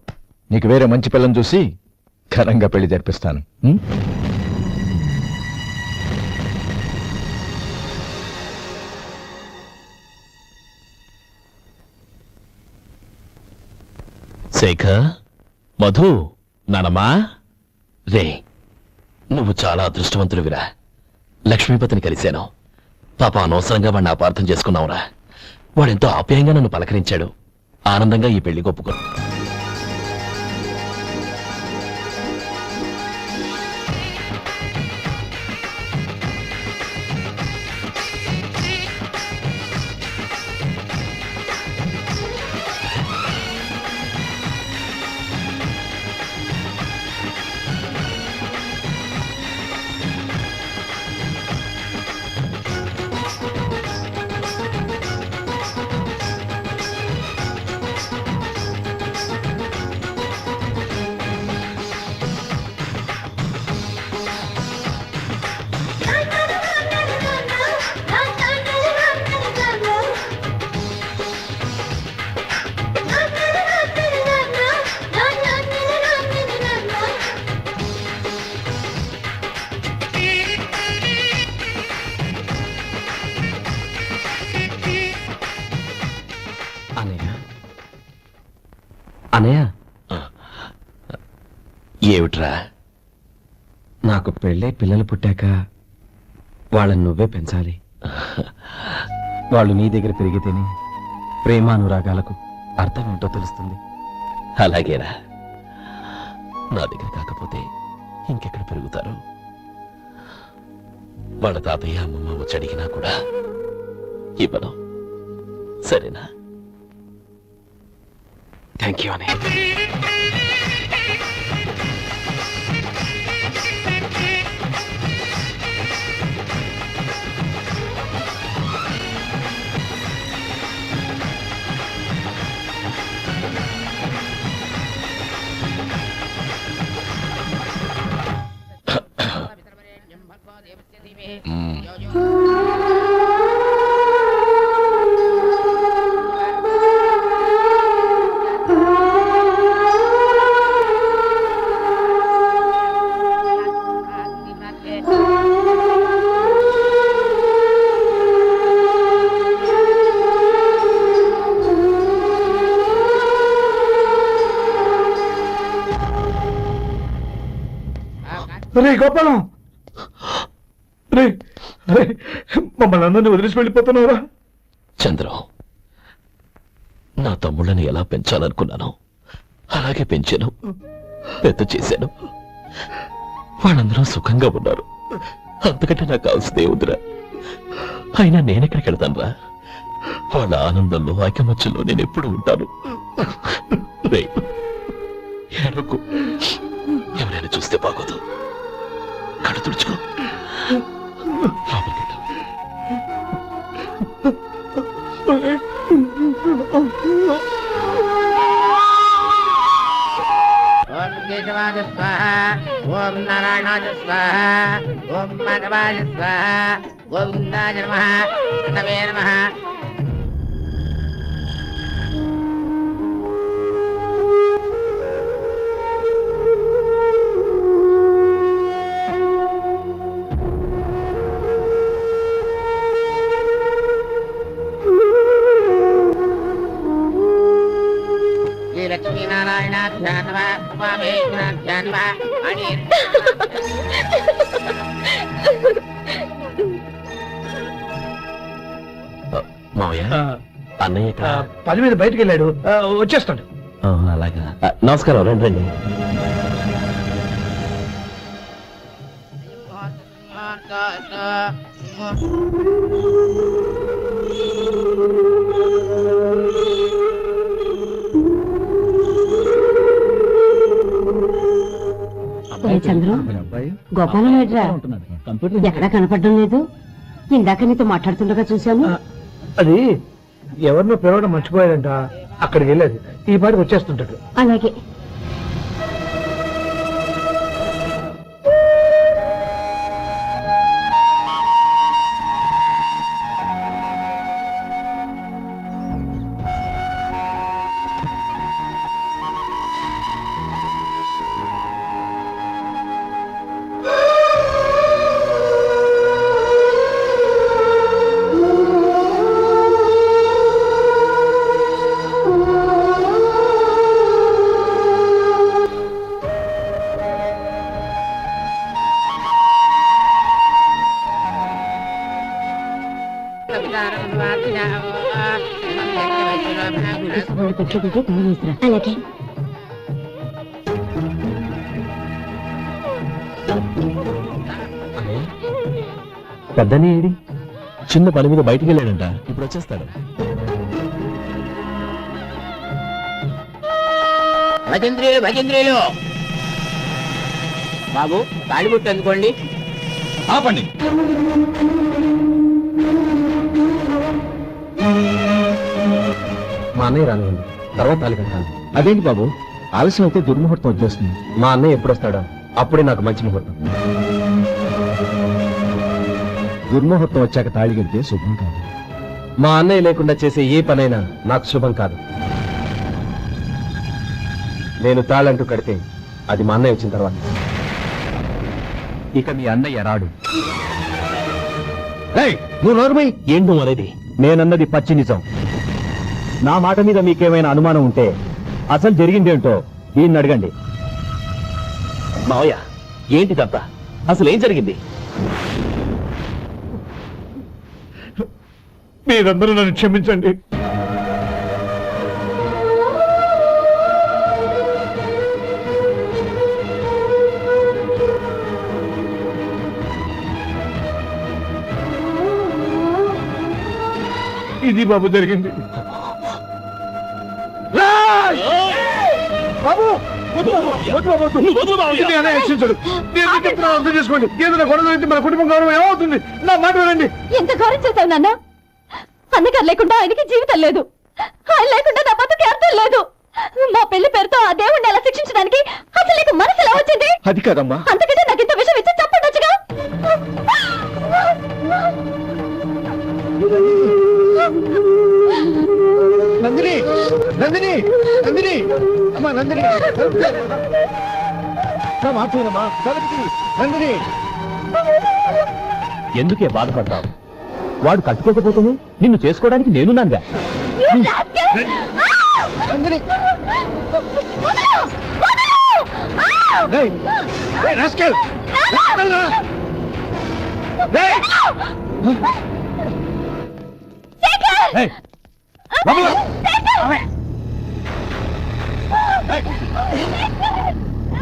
నీకు వేరే మంచి పిల్లని చూసి ఘనంగా పెళ్లి జరిపిస్తాను. శేఖర్, మధు, నానమ్మా, రే, నువ్వు చాలా అదృష్టవంతుడివిరా. లక్ష్మీపతిని కలిశాను. పాప అనవసరంగా వాడిని అపార్థం చేసుకున్నావురా. వాడెంతో ఆప్యాయంగా నన్ను పలకరించాడు. ఆనందంగా ఈ పెళ్లి ఒప్పుకో. అనయ్య అనయ్య, ఏమిట్రా? నాకు పెళ్ళై పిల్లలు పుట్టాక వాళ్ళని నువ్వే పెంచాలి. వాళ్ళు నీ దగ్గర పెరిగితేనే ప్రేమానురాగాలకు అర్థం ఏంటో తెలుస్తుంది. అలాగేరా. నా దగ్గర కాకపోతే ఇంకెక్కడ పెరుగుతారు? వాళ్ళ తాతయ్య అమ్మమ్మ వచ్చి అడిగినా కూడా ఇవ్వను. సరేనా? థ్యాంక్ యూ అనయ్య. రే గోపాలం, రే రే, మమ్మల్ని అందరినీ వదిలేసి వెళ్ళిపోతున్నావురా? చంద్రం, నా తమ్ముళ్ళని ఎలా పెంచాలనుకున్నానో అలాగే పెంచాను, పెద్ద చేశాను. వాళ్ళందరూ సుఖంగా ఉన్నారు. అంతకంటే నాకు కావాల్సిందే ఉందిరా. అయినా నేనెక్కడికి వెళ్తానురా? వాళ్ళ ఆనందంలో ఐకమత్యంలో నేను ఎప్పుడు ఉంటాను. రే, ఎరుకు ఎవరైనా చూస్తే బాగోదు. కళ్ళు తుడుచుకో. లోపలికి ఓం కేశవాయ స్వాహ, ఓం నారాయణాయ స్వాహ, ఓం మాధవాయ స్వాహ, గోవిందాయ నమః, నమే నమః. లక్ష్మీనారాయణాభ్యాం నమః, ఉమామహేశ్వరాభ్యాం నమః. అని మావయ్య, అన్నయ్య ఇక్కడ? పని మీద బయటకు వెళ్ళాడు, వచ్చేస్తాడు. అలాగా. నమస్కారం. రండి రండి. చంద్రు, గోపాలం ఏడ్రా? ఎక్కడా కనపడడం లేదు. ఇందాక నీతో మాట్లాడుతుండగా చూశాను. అది ఎవరినో పిలవడం మర్చిపోయాడంట, అక్కడికి వెళ్ళాడు. ఈ పాటికి వచ్చేస్తుంటాడు. అలాగే. అలాగే. పెద్దనే ఏడి చిన్న పని మీద బయటికి వెళ్ళాడంట, ఇప్పుడు వచ్చేస్తాడు. భజంత్రియులు భజంత్రియులు బాబు తాడిబుట్టు అందుకోండి. ఆపండి. మా అన్నయ్య రానివ్వండి, తర్వాత తాళి కట్టాలి. అదేంటి బాబు, ఆలస్యం అయితే దుర్ముహూర్తం వచ్చేస్తుంది. మా అన్నయ్య ఎప్పుడు వస్తాడో అప్పుడే నాకు మంచి ముహూర్తం. దుర్ముహూర్తం వచ్చాక తాళి కడితే శుభం కాదు. మా అన్నయ్య లేకుండా చేసే ఏ పనైనా నాకు శుభం కాదు. నేను తాళంటూ కడితే అది మా అన్నయ్య వచ్చిన తర్వాత. ఇక మీ అన్నయ్య రాడు. నువ్వు నోరుమై. ఏంటి నువ్వు అనేది? నేనన్నది పచ్చి నిజం. నా మాట మీద మీకేమైనా అనుమానం ఉంటే అసలు జరిగిందేంటో దీన్ని అడగండి. మావయ్య, ఏంటిదంతా? అసలు ఏం జరిగింది? మీరందరూ నన్ను క్షమించండి. ఇది బాబు జరిగింది. బాబు రక్షించడు. అర్థం చేసుకోండి. ఏదైనా గొడవ అయితే మన కుటుంబం గౌరవం ఏమవుతుంది? నా మాట వినండి. ఎంత గౌరవించేశావు నాన్న? అన్నగారు లేకుండా ఆయనకి జీవితం లేదు, ఆయన లేకుండా నా బతుకు అర్థం లేదు. మా పెళ్లి పేరుతో ఆ దేవుణ్ణి ఎలా శిక్షించడానికి అసలు నీకు మనసు ఎలా వచ్చింది? అది కాదమ్మా. అంతకంటే నాకు ఇంత విషయం ఇచ్చి చెప్పండొచ్చుగా. నందిని నందిని నందిని అమ్మా నందిని మాట్లాడమ్మా నందిని. ఎందుకే బాధపడతావు? వాడు కట్టుకోకపోతుంది నిన్ను చేసుకోవడానికి నేనున్నానుగా. నందిని రాస్కెల్.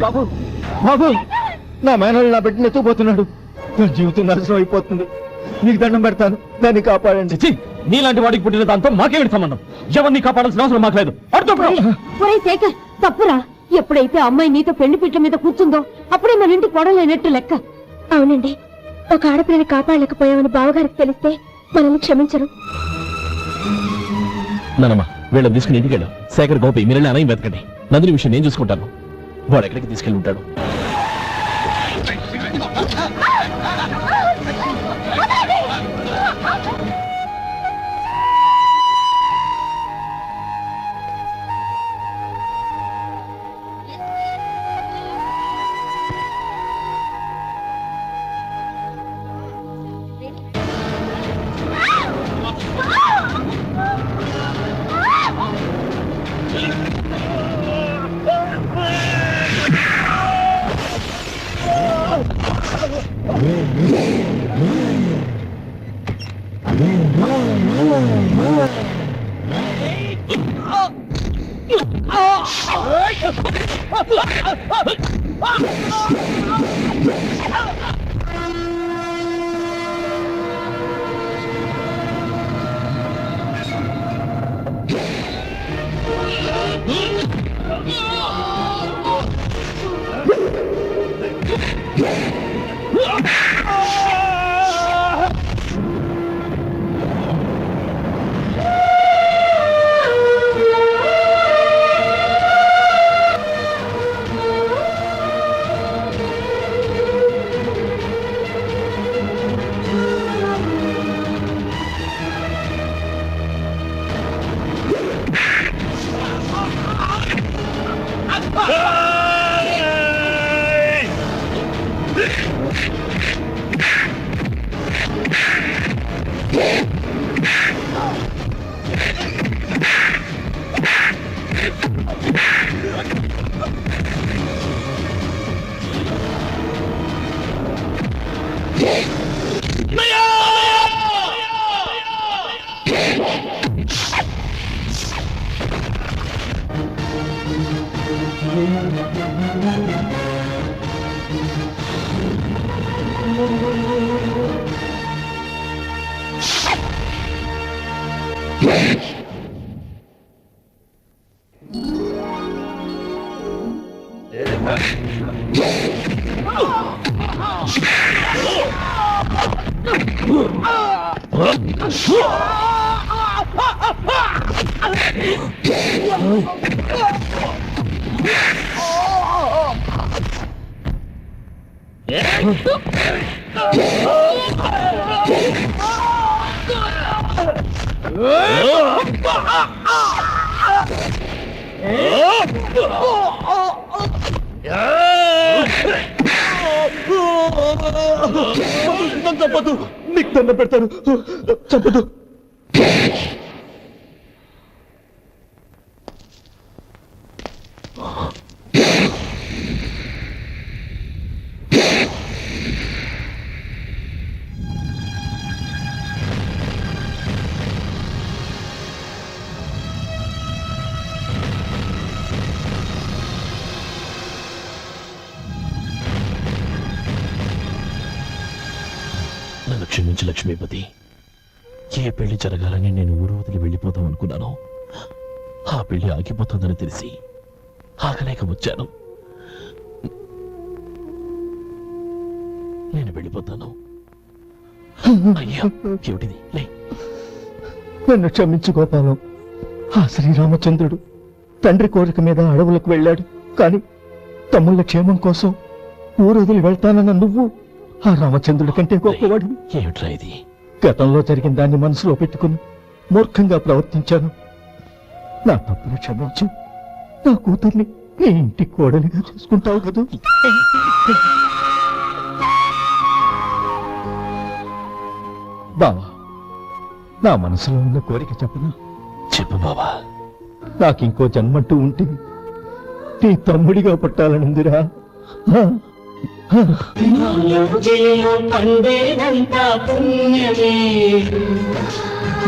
బాబు బాబు, నా మేనల్ని నా బిడ్డను ఎత్తుకుపోతున్నాడు. నా జీవితం నాశనం అయిపోతుంది. నీకు దండం పెడతాను, దాన్ని కాపాడండి. ఛీ, నీలాంటి వాడికి పుట్టిన దాంతో మాకేమిటి సంబంధం? ఎవరిని కాపాడాల్సిన అవసరం మాకు లేదు. ఒరే శేఖర్, తప్పురా. ఎప్పుడైతే అమ్మాయి నీతో పెళ్లి పీటల మీద కూర్చుందో అప్పుడే మన ఇంటి గొడవలైనట్టు లెక్క. అవునండి, ఒక ఆడపిల్లని కాపాడలేకపోయామని బావగారికి తెలిస్తే మనల్ని క్షమించరు. నానమ్మ, వీళ్ళని తీసుకుని ఇంటికి వెళ్ళు. శేఖర్, గోపి, మీరు అన్నయ్య వెతకండి. నందిని విషయం నేను చూసుకుంటాను. వాడు ఎక్కడికి తీసుకెళ్ళి ఉంటాడు? చంపదు, నీకు దండ పెడతాను, చంపదు. నన్ను క్షమించు లక్ష్మీపతి. ఏ పెళ్లి జరగాలని నేను ఊరు వదిలి వెళ్ళిపోతాం అనుకున్నాను. ఆ పెళ్లి ఆగిపోతుందని తెలిసి ఆగలేక వచ్చాను. నేను వెళ్ళిపోతాను. అయ్యా, ఏమిటిది? లే. నన్ను క్షమించు గోపాలం. ఆ శ్రీరామచంద్రుడు తండ్రి కోరిక మీద అడవులకు వెళ్ళాడు. కాని తమ్ముళ్ళ క్షేమం కోసం ఊరు వదిలి వెళ్తానన్న నువ్వు ఆ రామచంద్రుడి కంటే గొప్పవాడివి. ఏమిట్రా ఇది? గతంలో జరిగిన దాన్ని మనసులో పెట్టుకుని మూర్ఖంగా ప్రవర్తించాను. నా తప్పును క్షమించు. నా కూతుర్ని నీ ఇంటి కోడలిగా చూసుకుంటావు కదా. బావా, నా మనసులో ఉన్న కోరిక చెప్పనా? చెప్పు బావా. నాకింకో జన్మంటూ ఉంటే నీ తమ్ముడిగా పుట్టాలనుందిరా. పండేదంతా పుణ్యమే,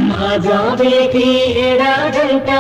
మా జాబిలికి ఏడాదంతా